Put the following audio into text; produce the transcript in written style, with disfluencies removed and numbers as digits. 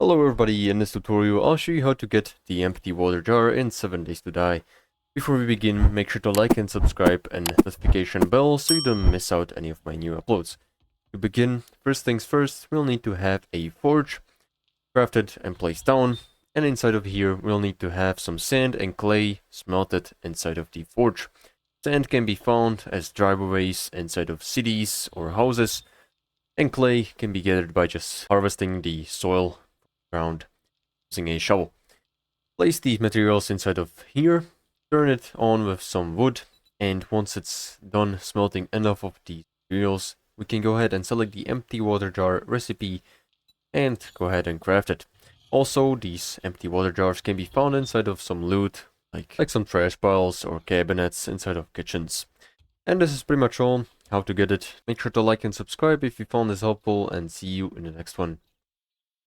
Hello everybody, in this tutorial I'll show you how to get the empty water jar in 7 Days to Die. Before we begin, make sure to like and subscribe and notification bell so you don't miss out any of my new uploads. To begin, first things first, we'll need to have a forge crafted and placed down, and inside of here we'll need to have some sand and clay smelted inside of the forge. Sand can be found as driveways inside of cities or houses, and clay can be gathered by just harvesting the soil ground using a shovel. Place these materials inside of here, turn it on with some wood, and once it's done smelting enough of these materials, we can go ahead and select the empty water jar recipe and go ahead and craft it. Also, these empty water jars can be found inside of some loot, like some trash piles or cabinets inside of kitchens. And this is pretty much all. How to get it. Make sure to like and subscribe if you found this helpful, and see you in the next one.